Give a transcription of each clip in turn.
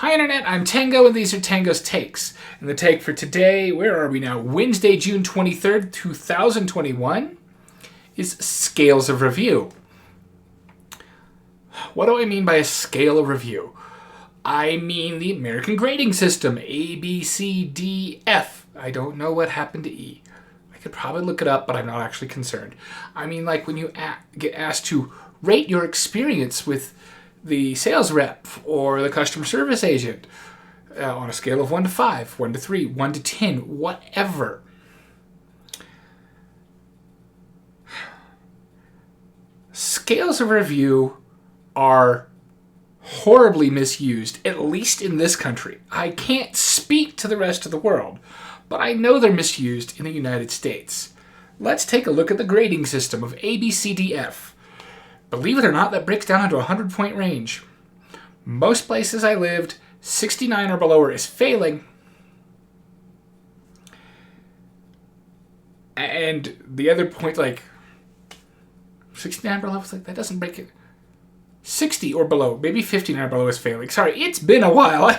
Hi Internet, I'm Tango and these are Tango's Takes. And the take for today, where are we now? Wednesday, June 23rd, 2021, is scales of review. What do I mean by a scale of review? I mean the American grading system, A, B, C, D, F. I don't know what happened to E. I could probably look it up, but I'm not actually concerned. I mean like when you get asked to rate your experience with the sales rep or the customer service agent on a scale of 1 to 5, 1 to 3, 1 to 10, whatever. Scales of review are horribly misused, at least in this country. I can't speak to the rest of the world, but I know they're misused in the United States. Let's take a look at the grading system of A, B, C, D, F. Believe it or not, that breaks down into a 100-point range. Most places I lived, 69 or below is failing. And the other point, like 69 or below, like that doesn't break it. 60 or below, maybe 59 or below is failing. Sorry, it's been a while.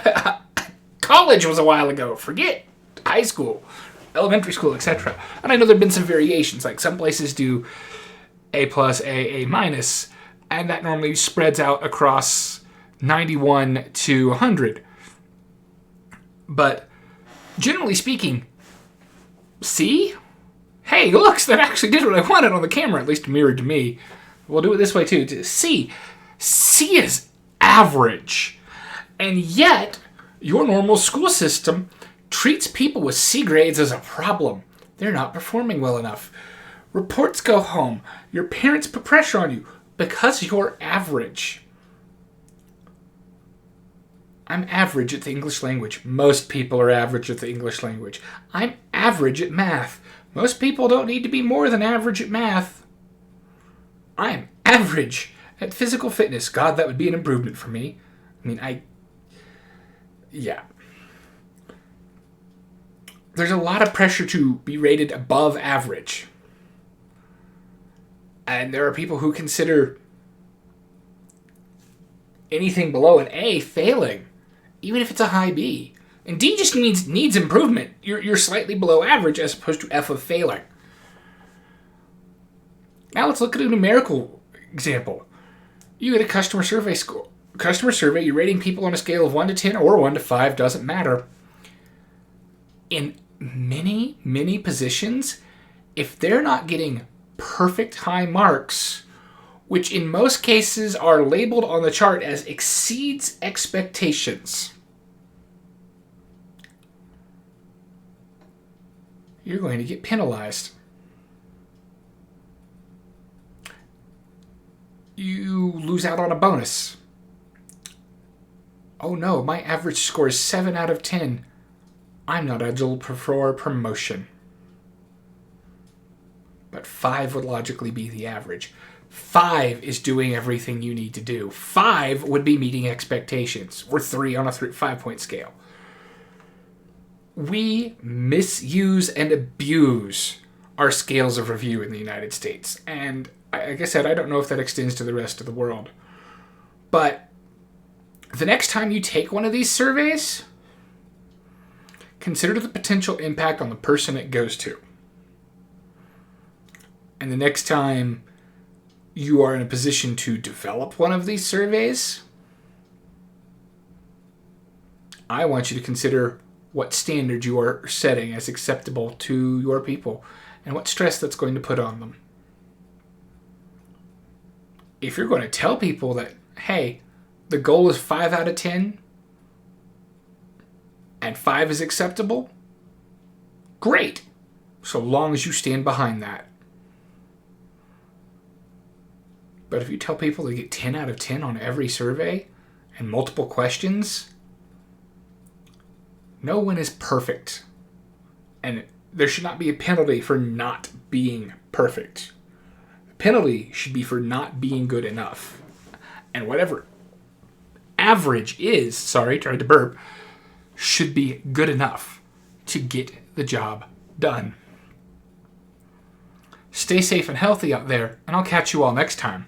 College was a while ago. Forget high school, elementary school, etc. And I know there have been some variations. Like some places do A+, A minus, and that normally spreads out across 91 to 100. But generally speaking, C? Hey, looks, that actually did what I wanted on the camera, at least mirrored to me. We'll do it this way too. C. C is average. And yet, your normal school system treats people with C grades as a problem. They're not performing well enough. Reports go home. Your parents put pressure on you because you're average. I'm average at the English language. Most people are average at the English language. I'm average at math. Most people don't need to be more than average at math. I'm average at physical fitness. God, that would be an improvement for me. Yeah. There's a lot of pressure to be rated above average. And there are people who consider anything below an A failing, even if it's a high B. And D just needs improvement. You're slightly below average as opposed to F of failing. Now let's look at a numerical example. You get a customer survey, you're rating people on a scale of 1 to 10 or 1 to 5, doesn't matter. In many, many positions, if they're not getting perfect high marks, which in most cases are labeled on the chart as exceeds expectations, you're going to get penalized. You lose out on a bonus. Oh no, my average score is 7 out of 10. I'm not eligible for promotion. But 5 would logically be the average. 5 is doing everything you need to do. 5 would be meeting expectations. Or 3 on a 5-point scale. We misuse and abuse our scales of review in the United States. And like I said, I don't know if that extends to the rest of the world. But the next time you take one of these surveys, consider the potential impact on the person it goes to. And the next time you are in a position to develop one of these surveys, I want you to consider what standard you are setting as acceptable to your people and what stress that's going to put on them. If you're going to tell people that, hey, the goal is 5 out of 10 and 5 is acceptable, great, so long as you stand behind that. But if you tell people they get 10 out of 10 on every survey and multiple questions, no one is perfect. And there should not be a penalty for not being perfect. The penalty should be for not being good enough. And whatever average is, tried to burp, should be good enough to get the job done. Stay safe and healthy out there, and I'll catch you all next time.